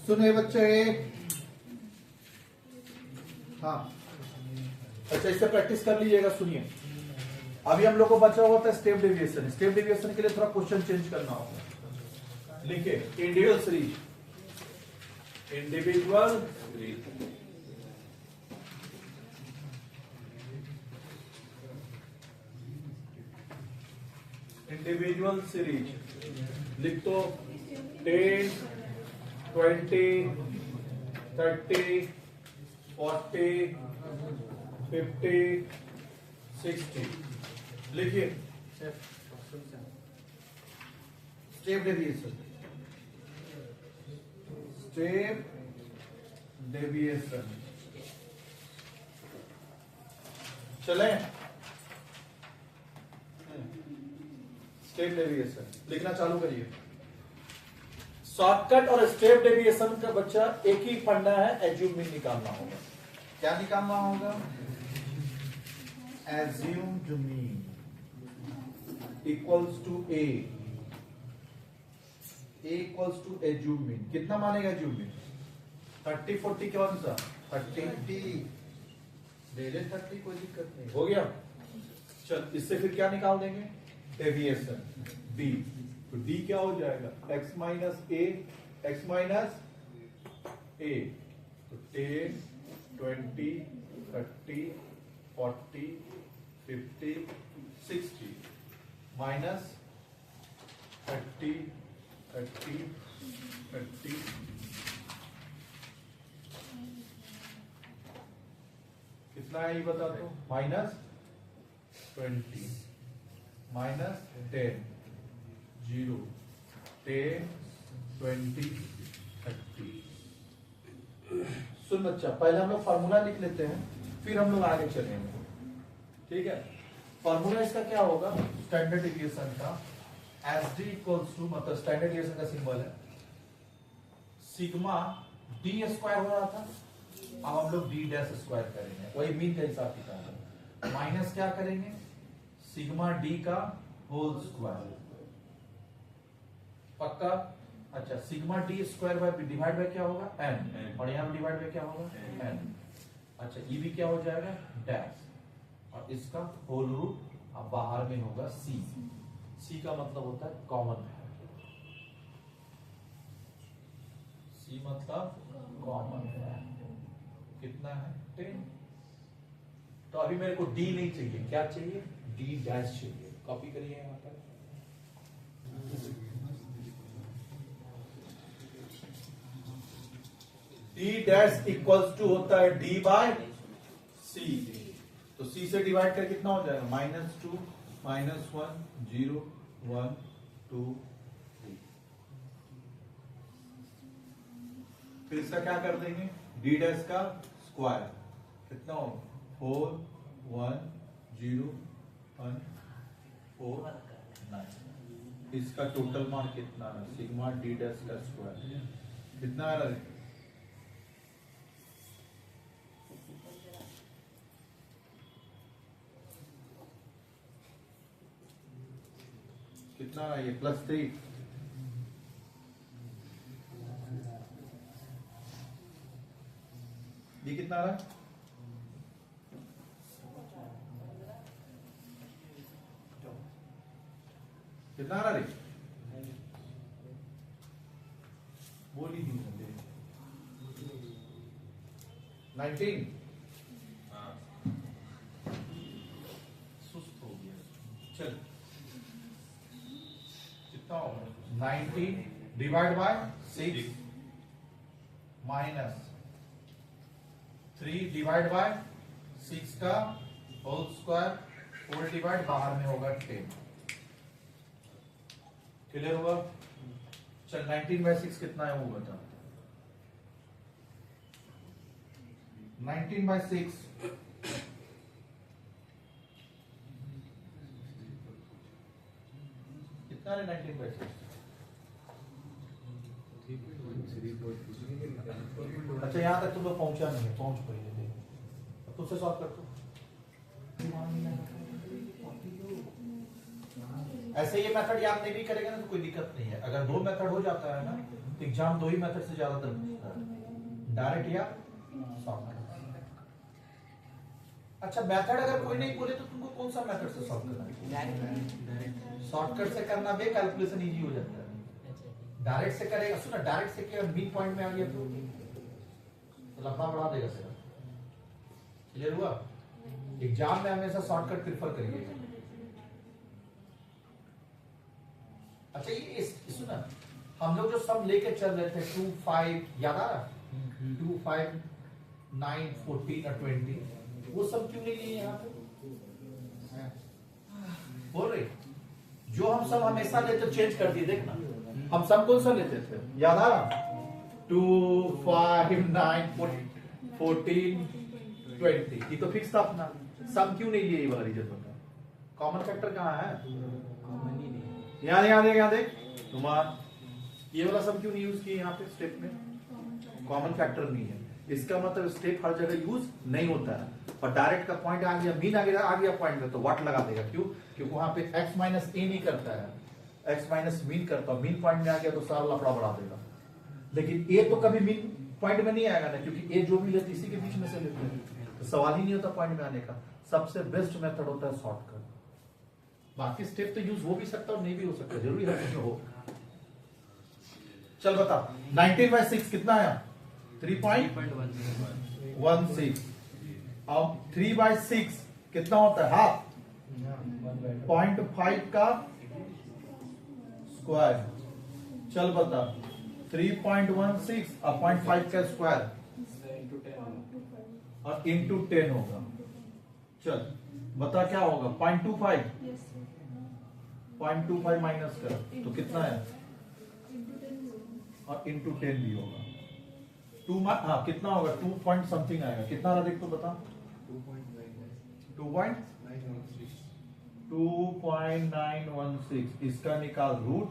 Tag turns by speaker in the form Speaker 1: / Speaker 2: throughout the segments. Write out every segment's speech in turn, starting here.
Speaker 1: सुने बच्चे। हाँ अच्छा, इससे प्रैक्टिस कर लीजिएगा। सुनिए, अभी हम लोग को बचा हुआ था स्टेप डेविएशन। स्टेप डेविएशन के लिए थोड़ा क्वेश्चन चेंज करना होगा। लिखिए individual series, individual individual series लिख दो। 10, 20, 30, 40, 50, 60। लिखिए स्टेप डेविएशन, स्टेप डेविएशन। चले स्टेप डेविएशन लिखना चालू करिए। शॉर्टकट और स्टेप डेविएशन का बच्चा एक ही फंडा है, एज्यूम मीन निकालना होगा। क्या निकालना होगा? Assume mean equals to A equals to assume mean. कितना मानेगा एज्यूम मीन? 30, 40 कौन सा? 30 ले ले 30, कोई दिक्कत नहीं। हो गया। चल इससे फिर क्या निकाल देंगे? Deviation D. तो डी क्या हो जाएगा? x माइनस ए, एक्स माइनस ए। तो 10, 20, 30, 40, 50, 60 माइनस 30, 30, 30। कितना है ये बता दो? Minus 20 minus 10, 0, 10, 20, 30। सुन बच्चा, पहले हम लोग फार्मूला लिख लेते हैं, फिर हम लोग आगे चलेंगे। ठीक है? फार्मूला इसका क्या होगा? स्टैंडर्ड डेविएशन का एस डी इक्वल्स टू, मतलब स्टैंडर्ड डेविएशन का सिंबल है सिग्मा डी स्क्वायर हो रहा था, अब हम लोग डी डैश स्क्वायर करेंगे, वही मीन का हिसाब किताब है। माइनस क्या करेंगे? सिग्मा डी का होल स्क्वायर। पक्का? अच्छा, sigma D square by divide by क्या होगा? एन, और यहां डिवाइड बाय क्या होगा? एन। अच्छा, ये भी क्या हो जाएगा? डैश, और इसका होल रूट अब बाहर में होगा सी। सी का मतलब होता है कॉमन फैक्टर। सी मतलब कॉमन फैक्टर। कितना है? 10। तो अभी मेरे को डी नहीं चाहिए, क्या चाहिए? डी डैश चाहिए। कॉपी करिए यहां पर। डी डैश इक्वल्स टू होता है डी बाय सी। तो सी से डिवाइड कर कितना हो जाएगा? -2, -1, 0, 1, 2, 3। फिर इसका क्या कर देंगे? डी डैश का स्क्वायर। कितना हो? 4, 1, 0, 1, 4, 9। इसका टोटल मार्क कितना है? सिग्मा डी डैश का स्क्वायर कितना आ रहा है? कितना आ रहा है ये? +3। ये कितना आ रहा है? कितना आ रहा है? बोल ही नहीं 19। सुस्त हो गया। चल कितना होगा? 19 divide by 6 minus 3 divide by 6 का होल स्क्वायर, 4 डिवाइड बाहर में होगा 10। क्लियर होगा? चल 19/6 कितना है वो बता। 19/6 कितना है? 19/6 अच्छा, यहां तक तुम लोग पहुंचा नहीं है, पहुंच पहले देखो, तुमसे सॉल्व कर दो। ऐसे ये मेथड याद नहीं भी करेगा ना तो कोई दिक्कत नहीं है। अगर दो मेथड हो जाता है ना तो एग्जाम दो ही मेथड से ज्यादातर पूछता है, डायरेक्ट या शॉर्टकट। अच्छा मेथड अगर कोई नहीं बोले तो तुमको कौन सा मेथड से सॉल्व करना है? शॉर्टकट से करना बे कैलकुलेशन इजी हो जाता है। डायरेक्ट से करेगा, सुना डायरेक्ट से क्या मीन पॉइंट में आ गया तो लंबा बढ़ा देगा सर। क्लियर हुआ? एग्जाम में हमेशा शॉर्टकट प्रेफर करिएगा। अच्छा ये सुना, हम लोग जो सम लेके चल रहे थे 2, 5 याद आ रहा? 2, 5, 9, 14 और 20 वो सब क्यों नहीं लिए यहाँ पे? बोल रहे जो हम सब हमेशा लेते चेंज कर दिए। देखना हम सब कौन सा लेते थे याद आ रहा? 2, 5, 9, 14, 20 ये तो फिक्स था अपना। सम क्यों नहीं लिए? ये वाला रीजन बता। कॉमन फैक्टर कहाँ है? कॉमन ही नहीं। यहाँ देख तुम्हारा ये वाला सम क्यों नहीं यूज किए यहाँ पे स्टेप में? कॉमन फैक्टर नहीं है, इसका मतलब स्टेप हर जगह यूज नहीं होता है। और डायरेक्ट का पॉइंट आ गया, मीन आ गया पॉइंट में तो व्हाट लगा देगा। क्यों? क्योंकि वहां पे x माइनस ए नहीं करता है, x माइनस मीन करता है। मीन पॉइंट में आ गया तो सारा लफड़ा बढ़ा देगा। लेकिन ए तो कभी मीन पॉइंट में नहीं आएगा ना, क्योंकि ए जो भी लेते इसी के बीच में से लेते हैं, तो सवाल ही नहीं होता पॉइंट में आने का। सबसे बेस्ट मेथड होता है शॉर्टकट। बाकी स्टेप तो यूज हो भी सकता है और नहीं भी हो सकता, जरूरी है कि हो। चल बता 19/6 कितना आया? 3.16। अब 3/6 कितना होता है? हाफ 0.5 का स्क्वायर। चल बता 3.16 और 0.5 का स्क्वायर और इंटू 10 होगा। चल बता क्या होगा? 0.25 0.25 माइनस कर तो कितना है? और इंटू 10 भी होगा। 2 हाँ कितना होगा? 2 पॉइंट समथिंग आएगा। कितना रहा देख तो बता। 2.916 इसका निकाल रूट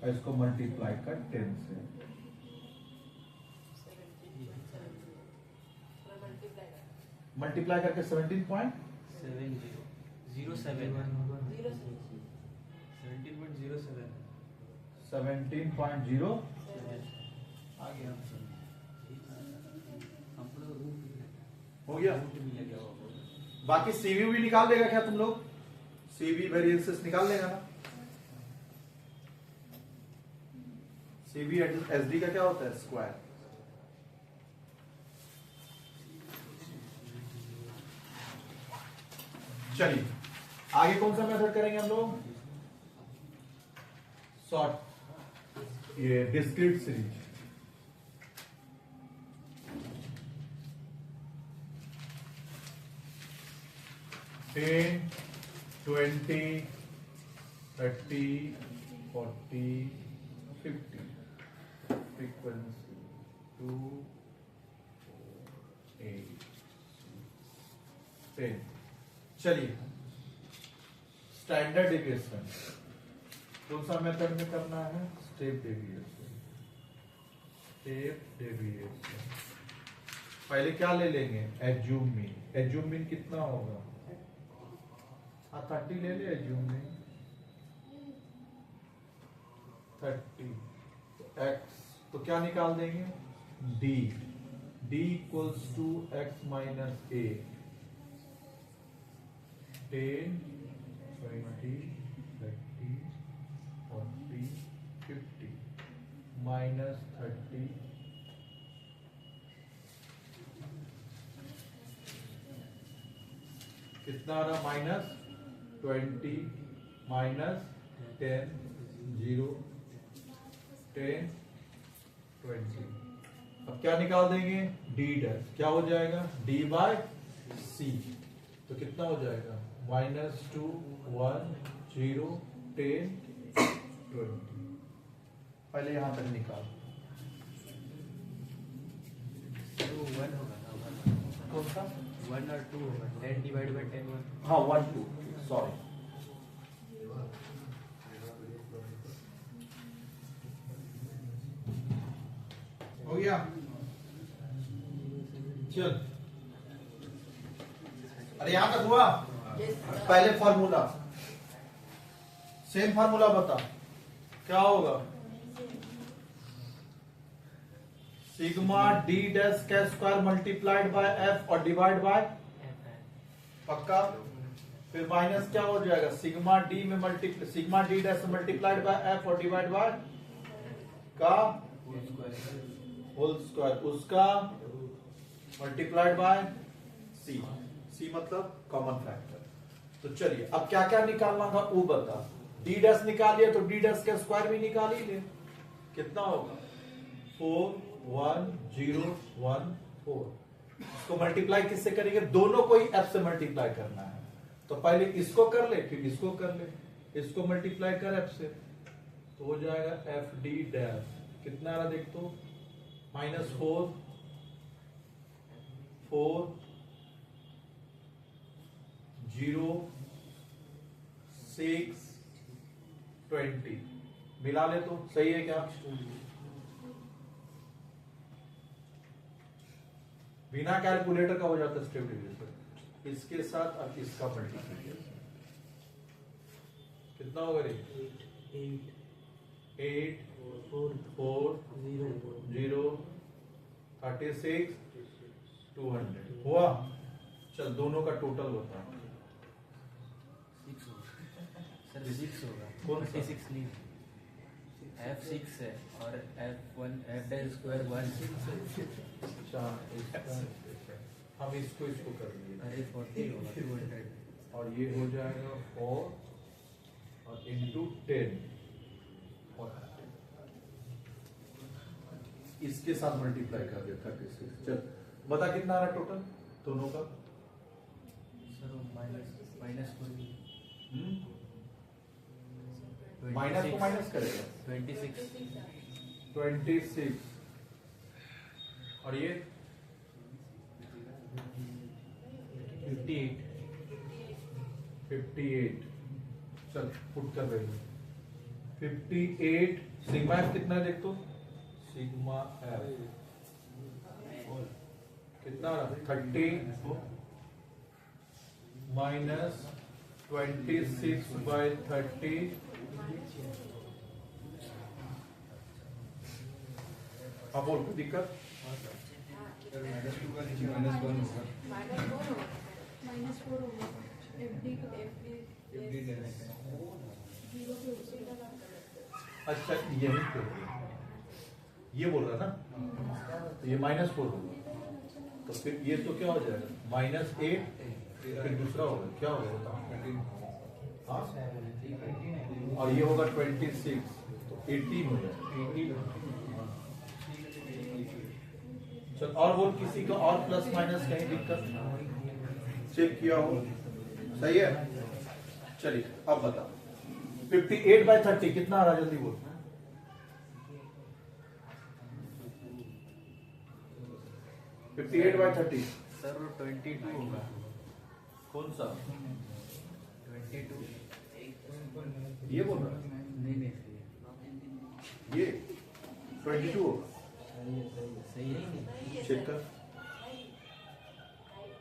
Speaker 1: और इसको मल्टीप्लाई कर 10 से। मल्टीप्लाई करके 17.07 हो गया। बाकी सीवी भी निकाल लेगा क्या तुम लोग? सीवी वेरिएंसेस निकाल लेगा ना? सीवी एसडी का क्या होता है? स्क्वायर। चलिए आगे कौन सा मेथड करेंगे हम लोग? शॉर्ट ये डिस्क्रीट सीरीज। Ten 20 30 40 50 frequency 2 8 10। चलिए स्टैंडर्ड डेविएशन कौन सा मेथड में करना है? Step deviation. स्टेप डेविएशन पहले क्या ले लेंगे? Assume mean. एज्यूम मीन कितना होगा? 30 ले ले। एज्यूम मीन 30 तो x तो क्या निकाल देंगे? d equals to x minus a। 10 20 30 40 50 minus 30 कितना रहा? Minus 20 minus 10 0 10 20। अब क्या निकाल देंगे? d डैश क्या हो जाएगा? d by c। तो कितना हो जाएगा? -2 1 0 10 20। पहले यहां तक निकाल।
Speaker 2: 1 होगा ना?
Speaker 1: कौन सा?
Speaker 2: 1 और 2 होगा। 10 डिवाइड बाय 10 1।
Speaker 1: हाँ 1 2 सॉरी। हो गया। चल अरे यहां तक हुआ? पहले फॉर्मूला सेम फार्मूला बता क्या होगा, सिग्मा डी डैश का स्क्वायर मल्टीप्लाइड बाय एफ और डिवाइड बाय पक्का, फिर माइनस क्या हो जाएगा, sigma D dash multiplied by F और डिवाइड बाय का होल स्क्वायर उसका मल्टीप्लाइड बाय सी, सी मतलब कॉमन फैक्टर। तो चलिए अब क्या क्या निकालना था वो बता, डी डैश निकालिए तो डी डैश का स्क्वायर भी निकाल ही ले, कितना होगा 4 1 0 1 4, इसको मल्टीप्लाई किससे करेंगे, दोनों को ही एफ से मल्टीप्लाई करना है, तो पहले इसको कर ले फिर इसको कर ले, इसको मल्टीप्लाई कर एफ से तो हो जाएगा एफ डी डैश, कितना आ रहा देख तो -4 4 0 6 20 मिला ले तो सही है क्या, बिना कैलकुलेटर का हो जाता है स्टेप डिवीजन, इसके साथ अब इसका मल्टीप्लिकेशन कितना होगा रे 8 4 0 36 200 हुआ। चल दोनों का टोटल बता,
Speaker 2: सर 6 होगा,
Speaker 1: कौन सा?
Speaker 2: 36 नहीं, F 6 है और F1 F डैश स्क्वायर 1,
Speaker 1: हम इसको कर दिए,
Speaker 2: अरे 40 होगा 200,
Speaker 1: और ये हो जाएगा 4 और इंटू 10 और इसके साथ मल्टीप्लाई कर दिया 36। चल बता कितना आ रहा टोटल दोनों का,
Speaker 2: सर माइनस
Speaker 1: माइनस को माइनस करेगा 26 और ये 58 चल पुट कर रही 58 सिग्मा एफ कितना है देख तो, सिग्मा एफ कितना 30 माइनस 26 बाय 30, हाँ बोल कोई दिक्कत,
Speaker 3: -4 होगा
Speaker 1: अच्छा यही पे ये बोल रहा ना, तो ये -4 होगा, तो फिर ये तो क्या हो जाएगा -8, फिर दूसरा होगा क्या होगा हाँ, और ये होगा 26 तो 18 हो जाएगा। चल और बोल किसी का और प्लस माइनस कहीं दिक्कत चेक किया हो, सही है। चलिए अब बता 58 बाय 30 कितना आ रहा जल्दी बोल, 58 बाय 30
Speaker 2: सर वो 22 होगा,
Speaker 1: कौन सा
Speaker 2: 22
Speaker 1: ये बोल रहा है?
Speaker 2: नहीं
Speaker 1: ये 22 होगा,
Speaker 2: सही है,
Speaker 1: चेक कर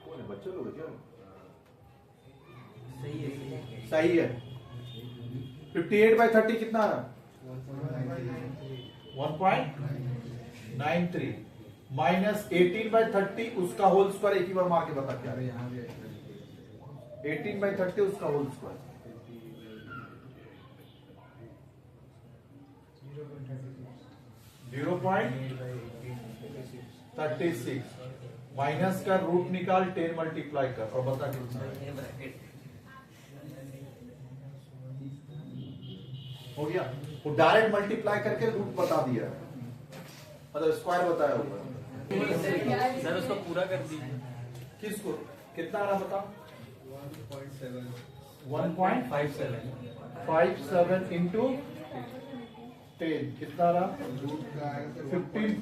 Speaker 1: कौन है बच्चे लोग क्या
Speaker 2: सही है,
Speaker 1: सही है। 58 बाय 30 कितना आ रहा 1.93 माइनस 18 बाय 30 उसका होल स्क्वायर, एक ही बार मार के बता क्या 18 बाय 30 उसका होल स्क्वायर 0.36 माइनस का रूट निकाल 10 मल्टीप्लाई कर और बता कितना है। हो गया, वो डायरेक्ट मल्टीप्लाई करके रूट बता दिया, मतलब स्क्वायर बताया ऊपर।
Speaker 2: सर उसको पूरा कर दीजिए,
Speaker 1: किसको कितना आ रहा बता 1.57 इंटू 10 कितना आ रहा 15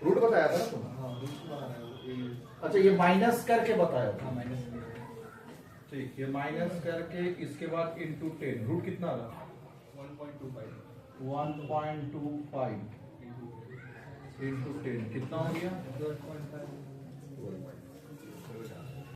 Speaker 1: रूट बताया था ना तुमने, अच्छा ये माइनस करके बताया था, ठीक ये माइनस करके इसके बाद इंटू 10 रूट कितना आ रहा 1.25 इंटू 10 कितना हो गया